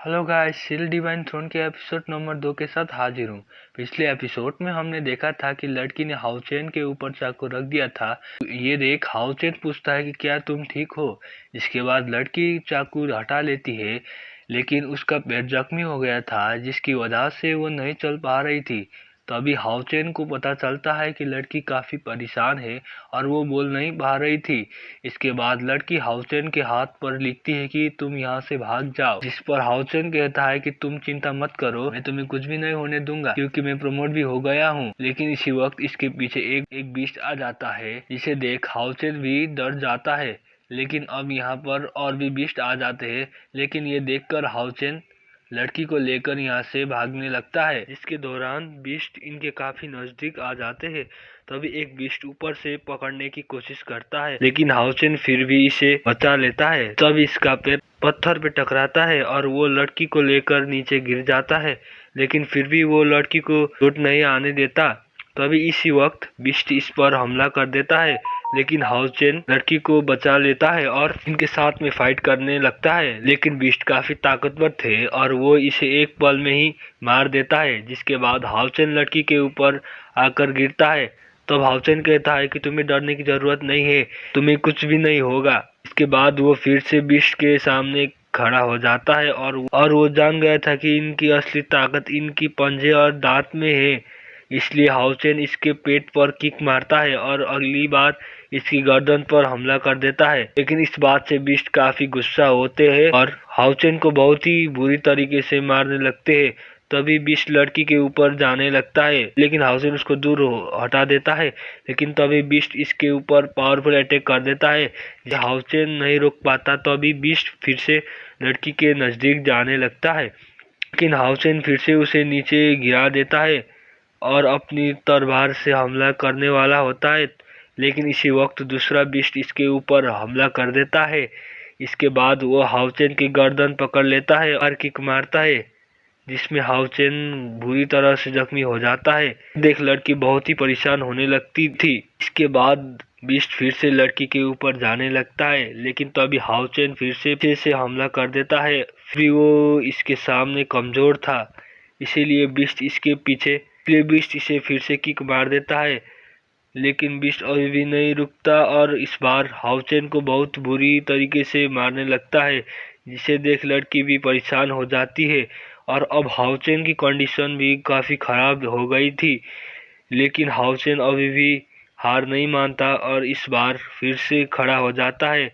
Hello guys, seal divine throne के episode number 2 के साथ हाजिर हूँ। पिछले एपिसोड में हमने देखा था कि लड़की ने हाउचेन के ऊपर चाकू रख दिया था। ये देख हाउचेन पूछता है कि क्या तुम ठीक हो। इसके बाद लड़की चाकू हटा लेती है, लेकिन उसका पैर जख्मी हो गया था जिसकी वजह से वो नहीं चल पा रही थी। तभी हाउचेन को पता चलता है कि लड़की काफी परेशान है और वो बोल नहीं पा रही थी। इसके बाद लड़की हाउचेन के हाथ पर लिखती है कि तुम यहाँ से भाग जाओ, जिस पर हाउचेन कहता है कि तुम चिंता मत करो, मैं तुम्हें कुछ भी नहीं होने दूंगा क्योंकि मैं प्रमोट भी हो गया हूँ। लेकिन इसी वक्त इसके पीछे एक बीस्ट आ जाता है, जिसे देख हाउचेन भी डर जाता है। लेकिन अब यहाँ पर और भी बीस्ट आ जाते हैं, लेकिन ये देखकर हाउचेन लड़की को लेकर यहाँ से भागने लगता है, जिसके दौरान बीस्ट इनके काफी नजदीक आ जाते हैं। तभी एक बीस्ट ऊपर से पकड़ने की कोशिश करता है, लेकिन हाउचेन फिर भी इसे बचा लेता है। तब इसका पैर पत्थर पे टकराता है और वो लड़की को लेकर नीचे गिर जाता है, लेकिन फिर भी वो लड़की को चोट नहीं आने देता। तभी इसी वक्त बीस्ट इस पर हमला कर देता है, लेकिन हाउचेन लड़की को बचा लेता है और इनके साथ में फाइट करने लगता है। लेकिन बीस्ट काफी ताकतवर थे और वो इसे एक पल में ही मार देता है, जिसके बाद हाउचेन लड़की के ऊपर आकर गिरता है। तब हाउचेन कहता है कि तुम्हें डरने की जरूरत नहीं है, तुम्हें कुछ भी नहीं होगा। इसके बाद वो फिर से बीस्ट के सामने खड़ा हो जाता है और वो जान गया था कि इनकी असली ताकत इनकी पंजे और दांत में है। इसलिए हाउचेन इसके पेट पर किक मारता है और अगली बार इसकी गर्दन पर हमला कर देता है। लेकिन इस बात से बीस्ट काफी गुस्सा होते हैं और हाउचेन को बहुत ही बुरी तरीके से मारने लगते हैं। तभी बीस्ट लड़की के ऊपर जाने लगता है, लेकिन हाउचेन उसको दूर हटा देता है। लेकिन तभी बीस्ट इसके ऊपर पावरफुल अटैक कर देता है, हाउचेन नहीं रोक पाता। तभी बीस्ट फिर से लड़की के नजदीक जाने लगता है, लेकिन हाउचेन फिर से उसे नीचे गिरा देता है और अपनी तलवार से हमला करने वाला होता है। लेकिन इसी वक्त दूसरा बीस्ट इसके ऊपर हमला कर देता है। इसके बाद वो हाउचेन की गर्दन पकड़ लेता है और किक मारता है, जिसमें हाउचेन बुरी तरह से जख्मी हो जाता है। देख लड़की बहुत ही परेशान होने लगती थी। इसके बाद बीस्ट फिर से लड़की के ऊपर जाने लगता है, लेकिन तभी हाउचेन फिर से हमला कर देता है। फिर वो इसके सामने कमजोर था, इसीलिए बीस्ट इसे फिर से किक मार देता है। लेकिन बीस्ट अभी भी नहीं रुकता और इस बार हाउचेन को बहुत बुरी तरीके से मारने लगता है, जिसे देख लड़की भी परेशान हो जाती है। और अब हाउचेन की कंडीशन भी काफी खराब हो गई थी, लेकिन हाउचेन अभी भी हार नहीं मानता और इस बार फिर से खड़ा हो जाता है।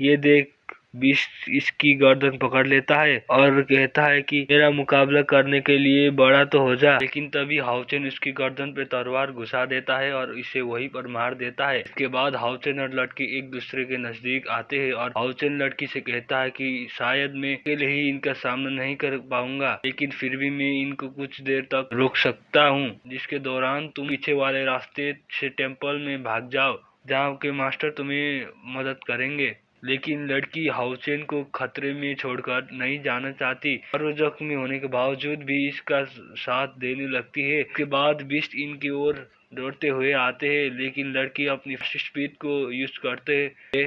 ये देख बीस्ट इसकी गर्दन पकड़ लेता है और कहता है कि मेरा मुकाबला करने के लिए बड़ा तो हो जा। लेकिन तभी हाउचेन उसकी गर्दन पे तलवार घुसा देता है और इसे वहीं पर मार देता है। इसके बाद हाउचेन और लड़की एक दूसरे के नजदीक आते हैं और हाउचेन लड़की से कहता है कि शायद मैं अकेले ही इनका सामना नहीं कर पाऊंगा, लेकिन फिर भी मैं इनको कुछ देर तक रोक सकता हूँ, जिसके दौरान तुम पीछे वाले रास्ते से टेम्पल में भाग जाओ, जहाँ के मास्टर तुम्हें मदद करेंगे। लेकिन लड़की हाउचेन को खतरे में छोड़कर नहीं जाना चाहती और वो जख्मी होने के बावजूद भी इसका साथ देने लगती है। इसके बाद बीस्ट इनकी ओर दौड़ते हुए आते हैं, लेकिन लड़की अपनी स्पीड को यूज करते हैं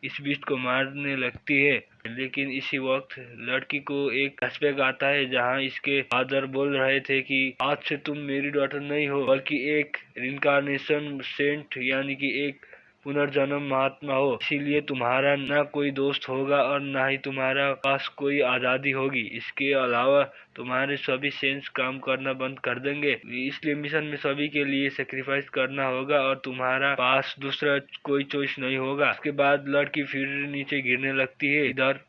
इस बीस्ट को मारने लगती है। लेकिन इसी वक्त लड़की को एक फ्लैशबैक आता है, जहां इसके फादर बोल रहे थे कि आज से तुम मेरी डॉटर नहीं हो, बल्कि एक रिनकारनेशन सेंट यानी कि एक पुनर्जन्म महात्मा हो। इसीलिए तुम्हारा ना कोई दोस्त होगा और ना ही तुम्हारा पास कोई आजादी होगी। इसके अलावा तुम्हारे सभी सेंस काम करना बंद कर देंगे, इसलिए मिशन में सभी के लिए सेक्रीफाइस करना होगा और तुम्हारा पास दूसरा कोई चॉइस नहीं होगा। इसके बाद लड़की फिर नीचे गिरने लगती है। इधर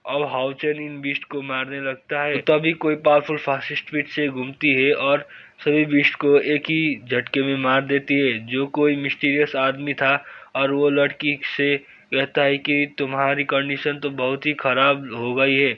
अब हाउचेन इन बीस्ट को मारने लगता है, तो तभी कोई पावरफुल फास्ट स्पीड से घूमती है और सभी बीस्ट को एक ही झटके में मार देती है। जो कोई मिस्टीरियस आदमी था और वो लड़की से कहता है कि तुम्हारी कंडीशन तो बहुत ही खराब हो गई है।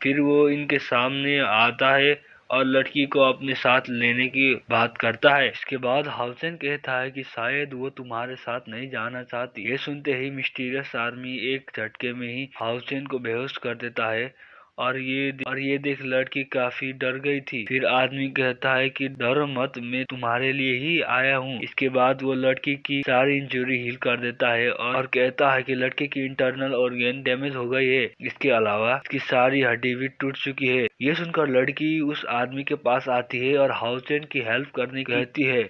फिर वो इनके सामने आता है और लड़की को अपने साथ लेने की बात करता है। इसके बाद हाउसेन कहता है कि शायद वो तुम्हारे साथ नहीं जाना चाहती। ये सुनते ही मिस्टीरियस आदमी एक झटके में ही हाउसेन को बेहोश कर देता है और ये देख लड़की काफी डर गई थी। फिर आदमी कहता है कि डरो मत, मैं तुम्हारे लिए ही आया हूँ। इसके बाद वो लड़की की सारी इंजरी हील कर देता है और कहता है कि लड़के की इंटरनल ऑर्गन डैमेज हो गई है। इसके अलावा इसकी सारी हड्डी भी टूट चुकी है। ये सुनकर लड़की उस आदमी के पास आती है और हाउचेन की हेल्प करने की कहती है।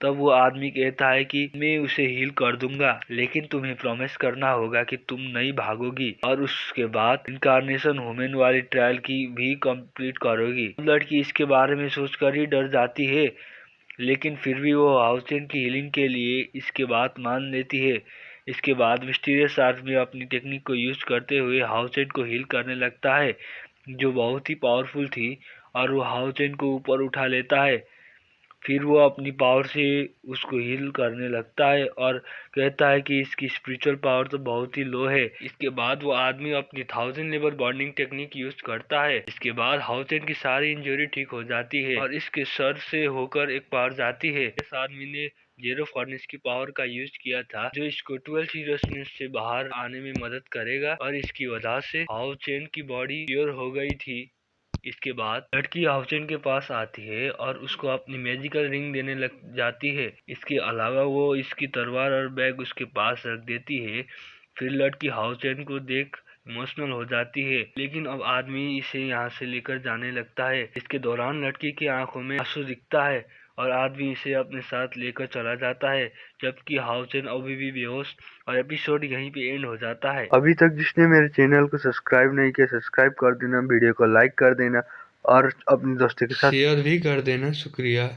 तब वो आदमी कहता है कि मैं उसे हील कर दूंगा, लेकिन तुम्हें प्रॉमिस करना होगा कि तुम नहीं भागोगी और उसके बाद इनकारनेशन ह्यूमन वाली ट्रायल की भी कंप्लीट करोगी। लड़की इसके बारे में सोचकर ही डर जाती है, लेकिन फिर भी वो हाउचेन की हीलिंग के लिए इसके बात मान लेती है। इसके बाद मिस्टीरियस आदमी अपनी टेक्निक को यूज करते हुए हाउचेन को हील करने लगता है, जो बहुत ही पावरफुल थी, और वो हाउचेन को ऊपर उठा लेता है। फिर वो अपनी पावर से उसको हील करने लगता है और कहता है कि इसकी स्पिरिचुअल पावर तो बहुत ही लो है। इसके बाद वो आदमी अपनी 1000 लेवल बॉन्डिंग टेक्निक यूज करता है। इसके बाद हाउचेन की सारी इंजरी ठीक हो जाती है और इसके सर से होकर एक पावर जाती है। इस आदमी ने जेरो फर्नेस की पावर का यूज किया था, जो इसको 12 सीरियसनेस से बाहर आने में मदद करेगा, और इसकी वजह से हाउचेन की बॉडी प्योर हो गई थी। इसके बाद लड़की हाउचेन के पास आती है और उसको अपनी मैजिकल रिंग देने लग जाती है। इसके अलावा वो इसकी तलवार और बैग उसके पास रख देती है। फिर लड़की हाउचेन को देख इमोशनल हो जाती है, लेकिन अब आदमी इसे यहाँ से लेकर जाने लगता है। इसके दौरान लड़की की आंखों में आंसू दिखता है और आदमी इसे अपने साथ लेकर चला जाता है, जबकि हाउचेन अभी भी बेहोश, और एपिसोड यहीं पे एंड हो जाता है। अभी तक जिसने मेरे चैनल को सब्सक्राइब नहीं किया, सब्सक्राइब कर देना, वीडियो को लाइक कर देना और अपने दोस्तों के साथ शेयर भी कर देना। शुक्रिया।